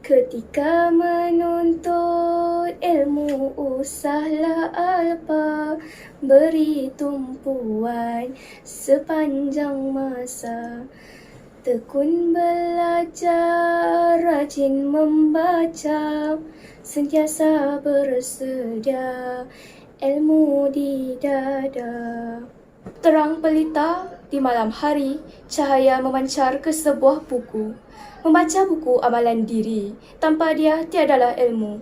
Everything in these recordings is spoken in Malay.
Ketika menuntut ilmu, usahlah alpa, beri tumpuan sepanjang masa. Tekun belajar, rajin membaca, sentiasa bersedia ilmu di dada. Terang pelita di malam hari, cahaya memancar ke sebuah buku. Membaca buku amalan diri, tanpa dia tiadalah ilmu.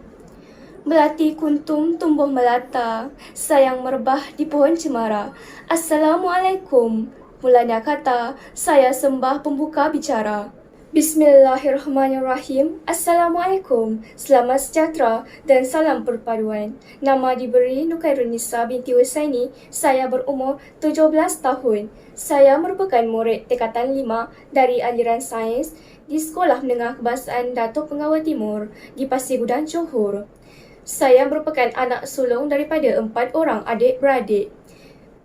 Melati kuntum tumbuh melata, sayang merebah di pohon cemara. Assalamualaikum, mulanya kata, saya sembah pembuka bicara. Bismillahirrahmanirrahim. Assalamualaikum, selamat sejahtera dan salam perpaduan. Nama diberi Nukairunisa binti Husaini. Saya berumur 17 tahun. Saya merupakan murid tingkatan 5 dari aliran sains di Sekolah Menengah Kebahasaan Datuk Pengawal Timur di Pasir Gudang, Johor. Saya merupakan anak sulung daripada 4 orang adik-beradik.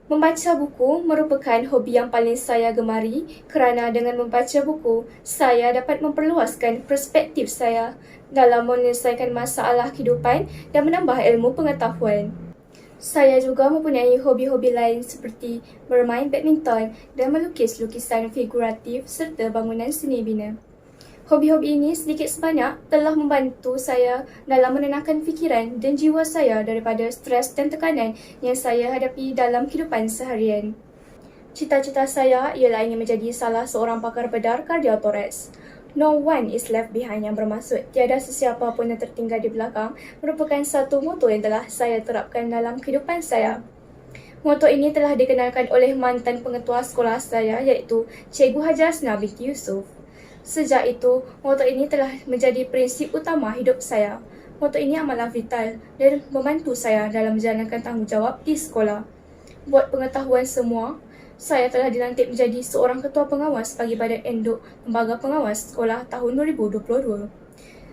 Membaca buku merupakan hobi yang paling saya gemari kerana dengan membaca buku, saya dapat memperluaskan perspektif saya dalam menyelesaikan masalah kehidupan dan menambah ilmu pengetahuan. Saya juga mempunyai hobi-hobi lain seperti bermain badminton dan melukis lukisan figuratif serta bangunan seni bina. Hobi-hobi ini sedikit sebanyak telah membantu saya dalam menenangkan fikiran dan jiwa saya daripada stres dan tekanan yang saya hadapi dalam kehidupan seharian. Cita-cita saya ialah ingin menjadi salah seorang pakar bedar kardiotoraks. No one is left behind yang bermaksud tiada sesiapa pun yang tertinggal di belakang merupakan satu moto yang telah saya terapkan dalam kehidupan saya. Moto ini telah dikenalkan oleh mantan pengetua sekolah saya iaitu Cikgu Hajar Asnah binti Yusof. Sejak itu, moto ini telah menjadi prinsip utama hidup saya. Moto ini amatlah vital dan membantu saya dalam menjalankan tanggungjawab di sekolah. Buat pengetahuan semua, saya telah dilantik menjadi seorang ketua pengawas bagi Badan Induk Lembaga Pengawas Sekolah tahun 2022.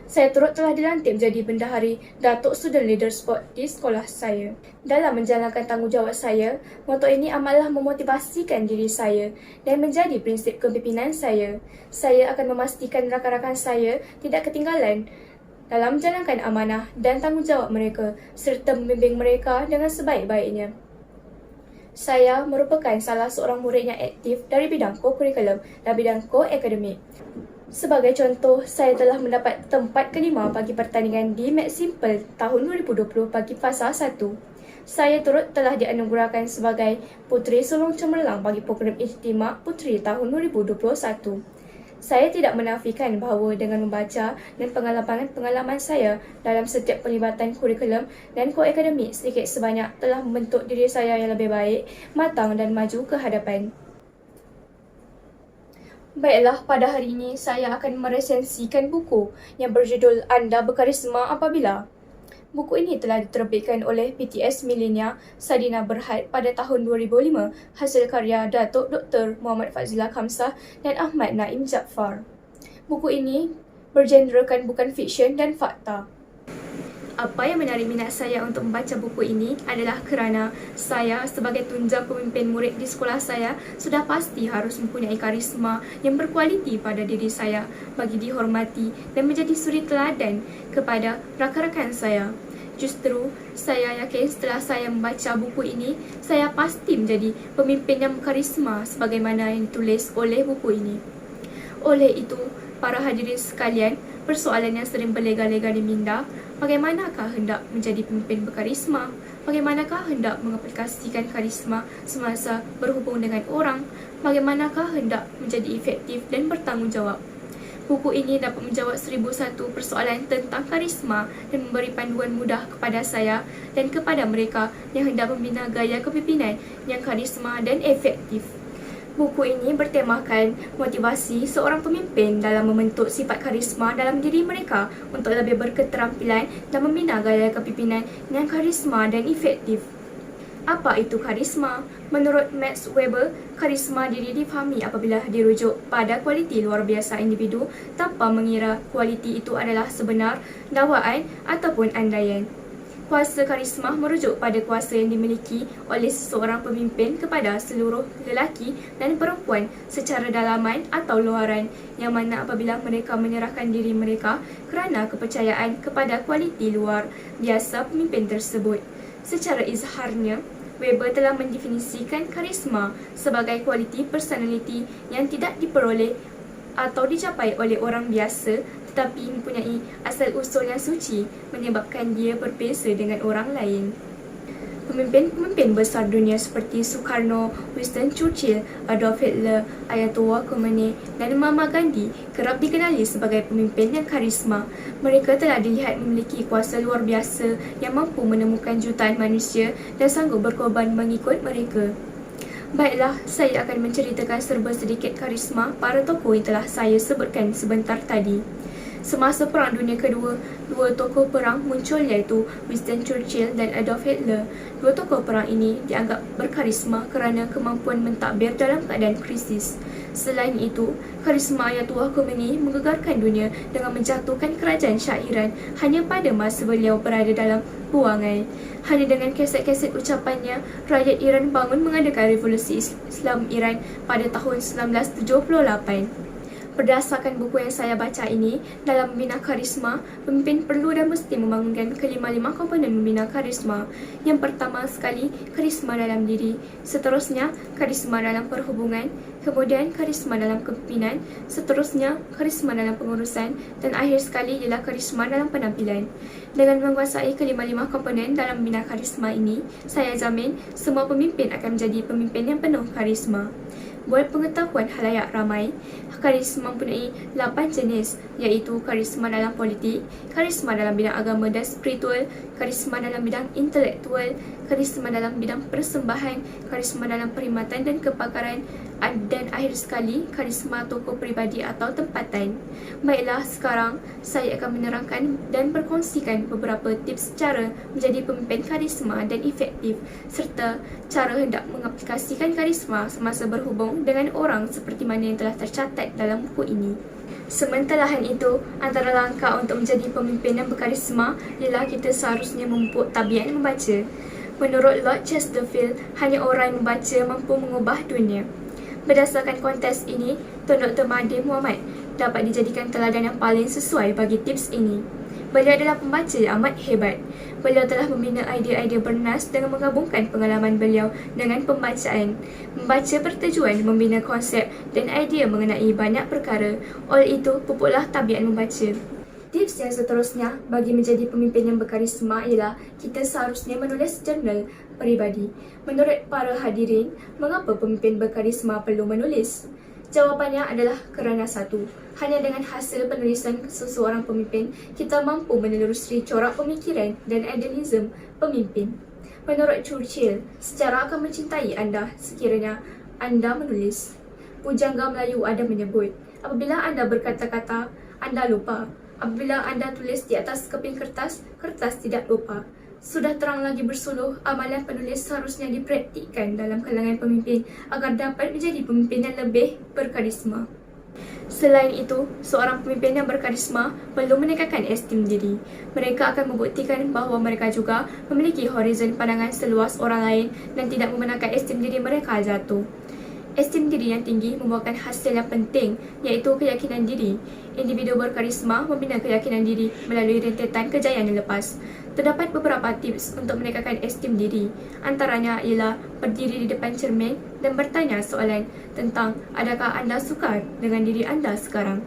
Saya turut telah dilantik menjadi bendahari Datuk Student Leader Sport di sekolah saya. Dalam menjalankan tanggungjawab saya, moto ini amatlah memotivasikan diri saya dan menjadi prinsip kepimpinan saya. Saya akan memastikan rakan-rakan saya tidak ketinggalan dalam menjalankan amanah dan tanggungjawab mereka serta membimbing mereka dengan sebaik-baiknya. Saya merupakan salah seorang murid yang aktif dari bidang co-curriculum dan bidang co-akademik. Sebagai contoh, saya telah mendapat tempat kelima bagi pertandingan di Max Simple tahun 2020 bagi fasa 1. Saya turut telah dianugerahkan sebagai Puteri Sulung Cemerlang bagi program Ijtimak Puteri tahun 2021. Saya tidak menafikan bahawa dengan membaca dan pengalaman saya dalam setiap pelibatan kurikulum dan ko-akademik sedikit sebanyak telah membentuk diri saya yang lebih baik, matang dan maju ke hadapan. Baiklah, pada hari ini saya akan meresensikan buku yang berjudul Anda Berkarisma Apabila. Buku ini telah diterbitkan oleh PTS Millenia Sadina Berhad pada tahun 2005, hasil karya Datuk Dr. Muhammad Fazila Khamsah dan Ahmad Naim Jaafar. Buku ini bergenrekan bukan fiksyen dan fakta. Apa yang menarik minat saya untuk membaca buku ini adalah kerana saya sebagai tunjang pemimpin murid di sekolah saya sudah pasti harus mempunyai karisma yang berkualiti pada diri saya bagi dihormati dan menjadi suri teladan kepada rakan-rakan saya. Justru, saya yakin setelah saya membaca buku ini, saya pasti menjadi pemimpin yang berkarisma sebagaimana yang ditulis oleh buku ini. Oleh itu, para hadirin sekalian, persoalan yang sering berlega-lega di minda, bagaimanakah hendak menjadi pemimpin berkarisma? Bagaimanakah hendak mengaplikasikan karisma semasa berhubung dengan orang? Bagaimanakah hendak menjadi efektif dan bertanggungjawab? Buku ini dapat menjawab 1001 persoalan tentang karisma dan memberi panduan mudah kepada saya dan kepada mereka yang hendak membina gaya kepimpinan yang karisma dan efektif. Buku ini bertemakan motivasi seorang pemimpin dalam membentuk sifat karisma dalam diri mereka untuk lebih berketerampilan dan membina gaya kepimpinan yang karisma dan efektif. Apa itu karisma? Menurut Max Weber, karisma diri difahami apabila dirujuk pada kualiti luar biasa individu tanpa mengira kualiti itu adalah sebenar, dakwaan ataupun andaian. Kuasa karisma merujuk pada kuasa yang dimiliki oleh seseorang pemimpin kepada seluruh lelaki dan perempuan secara dalaman atau luaran, yang mana apabila mereka menyerahkan diri mereka kerana kepercayaan kepada kualiti luar biasa pemimpin tersebut. Secara izharnya, Weber telah mendefinisikan karisma sebagai kualiti personaliti yang tidak diperoleh atau dicapai oleh orang biasa tetapi mempunyai asal-usul yang suci menyebabkan dia berbeza dengan orang lain. Pemimpin-pemimpin besar dunia seperti Sukarno, Winston Churchill, Adolf Hitler, Ayatollah Khomeini dan Mahatma Gandhi kerap dikenali sebagai pemimpin yang karisma. Mereka telah dilihat memiliki kuasa luar biasa yang mampu menemukan jutaan manusia dan sanggup berkorban mengikut mereka. Baiklah, saya akan menceritakan serba sedikit karisma para tokoh yang telah saya sebutkan sebentar tadi. Semasa Perang Dunia Kedua, dua tokoh perang muncul iaitu Winston Churchill dan Adolf Hitler. Dua tokoh perang ini dianggap berkarisma kerana kemampuan mentadbir dalam keadaan krisis. Selain itu, karisma Ayatollah Khomeini menggegarkan dunia dengan menjatuhkan kerajaan Shah Iran hanya pada masa beliau berada dalam buangan. Hanya dengan keset-keset ucapannya, rakyat Iran bangun mengadakan revolusi Islam Iran pada tahun 1978. Berdasarkan buku yang saya baca ini, dalam membina karisma, pemimpin perlu dan mesti membangunkan kelima-lima komponen membina karisma. Yang pertama sekali, karisma dalam diri. Seterusnya, karisma dalam perhubungan. Kemudian, karisma dalam kepimpinan. Seterusnya, karisma dalam pengurusan. Dan akhir sekali ialah karisma dalam penampilan. Dengan menguasai kelima-lima komponen dalam membina karisma ini, saya jamin semua pemimpin akan menjadi pemimpin yang penuh karisma. Buat pengetahuan halayak ramai, karisma mempunyai 8 jenis, iaitu karisma dalam politik, karisma dalam bidang agama dan spiritual, karisma dalam bidang intelektual, karisma dalam bidang persembahan, karisma dalam perkhidmatan dan kepakaran, dan akhir sekali, karisma tokoh peribadi atau tempatan. Baiklah, sekarang saya akan menerangkan dan berkongsikan beberapa tips cara menjadi pemimpin karisma dan efektif, serta cara hendak mengaplikasikan karisma semasa berhubung dengan orang seperti mana yang telah tercatat dalam buku ini. Sementelahan itu, antara langkah untuk menjadi pemimpin yang berkarisma ialah kita seharusnya memupuk tabiat membaca. Menurut Lord Chesterfield, hanya orang yang membaca mampu mengubah dunia. Berdasarkan kontes ini, Tun Dr. Mahathir Mohamad dapat dijadikan teladan yang paling sesuai bagi tips ini. Beliau adalah pembaca yang amat hebat. Beliau telah membina idea-idea bernas dengan menggabungkan pengalaman beliau dengan pembacaan. Membaca bertujuan membina konsep dan idea mengenai banyak perkara. Oleh itu, pupuklah tabiat membaca. Tips yang seterusnya bagi menjadi pemimpin yang berkarisma ialah kita seharusnya menulis jurnal peribadi. Menurut para hadirin, mengapa pemimpin berkarisma perlu menulis? Jawapannya adalah kerana satu, hanya dengan hasil penulisan seseorang pemimpin, kita mampu menelusuri corak pemikiran dan idealisme pemimpin. Menurut Churchill, sejarah akan mencintai anda sekiranya anda menulis. Pujangga Melayu ada menyebut, apabila anda berkata-kata, anda lupa. Apabila anda tulis di atas keping kertas, kertas tidak lupa. Sudah terang lagi bersuluh, amalan penulis seharusnya dipraktikkan dalam kalangan pemimpin agar dapat menjadi pemimpin yang lebih berkarisma. Selain itu, seorang pemimpin yang berkarisma perlu meningkatkan esteem diri. Mereka akan membuktikan bahawa mereka juga memiliki horizon pandangan seluas orang lain dan tidak membenarkan esteem diri mereka jatuh. Esteem diri yang tinggi membuahkan hasil yang penting, iaitu keyakinan diri. Individu berkarisma membina keyakinan diri melalui rentetan kejayaan yang lepas. Terdapat beberapa tips untuk meningkatkan esteem diri. Antaranya ialah berdiri di depan cermin dan bertanya soalan tentang adakah anda suka dengan diri anda sekarang.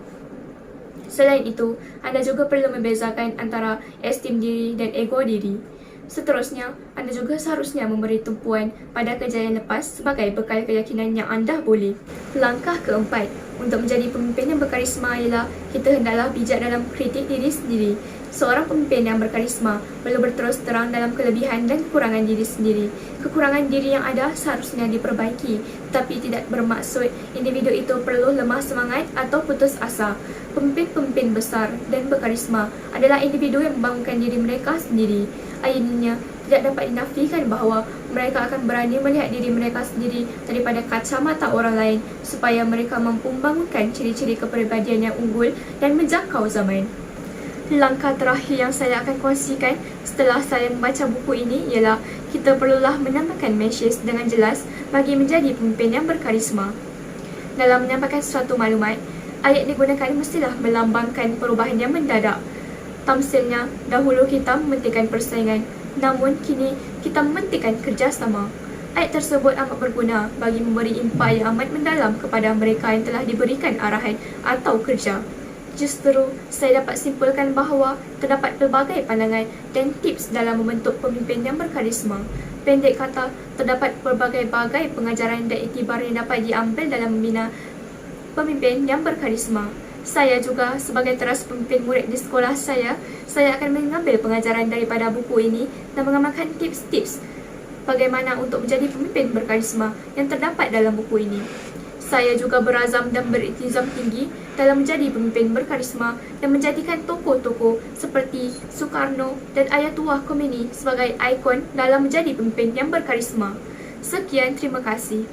Selain itu, anda juga perlu membezakan antara esteem diri dan ego diri. Seterusnya, anda juga seharusnya memberi tumpuan pada kejayaan lepas sebagai bekal keyakinan yang anda boleh. Langkah keempat, untuk menjadi pemimpin yang berkarisma ialah kita hendaklah bijak dalam kritik diri sendiri. Seorang pemimpin yang berkarisma perlu berterus terang dalam kelebihan dan kekurangan diri sendiri. Kekurangan diri yang ada seharusnya diperbaiki, tetapi tidak bermaksud individu itu perlu lemah semangat atau putus asa. Pemimpin-pemimpin besar dan berkarisma adalah individu yang membangunkan diri mereka sendiri. Akhirnya, tidak dapat dinafikan bahawa mereka akan berani melihat diri mereka sendiri daripada kacamata orang lain supaya mereka mampu membangunkan ciri-ciri kepribadian yang unggul dan menjangkau zaman. Langkah terakhir yang saya akan kongsikan setelah saya membaca buku ini ialah kita perlulah menambahkan mesej dengan jelas bagi menjadi pemimpin yang berkarisma. Dalam menyampaikan suatu maklumat, ayat digunakan mestilah melambangkan perubahan yang mendadak. Tamsilnya, dahulu kita mementingkan persaingan, namun kini kita mementingkan kerjasama. Ayat tersebut amat berguna bagi memberi impak yang amat mendalam kepada mereka yang telah diberikan arahan atau kerja. Justru, saya dapat simpulkan bahawa terdapat pelbagai pandangan dan tips dalam membentuk pemimpin yang berkarisma. Pendek kata, terdapat pelbagai-bagai pengajaran dan iktibar yang dapat diambil dalam membina pemimpin yang berkarisma. Saya juga sebagai teras pemimpin murid di sekolah saya akan mengambil pengajaran daripada buku ini dan mengamalkan tips-tips bagaimana untuk menjadi pemimpin berkarisma yang terdapat dalam buku ini. Saya juga berazam dan beriktizam tinggi dalam menjadi pemimpin berkarisma dan menjadikan tokoh-tokoh seperti Soekarno dan Ayatullah Khomeini sebagai ikon dalam menjadi pemimpin yang berkarisma. Sekian, terima kasih.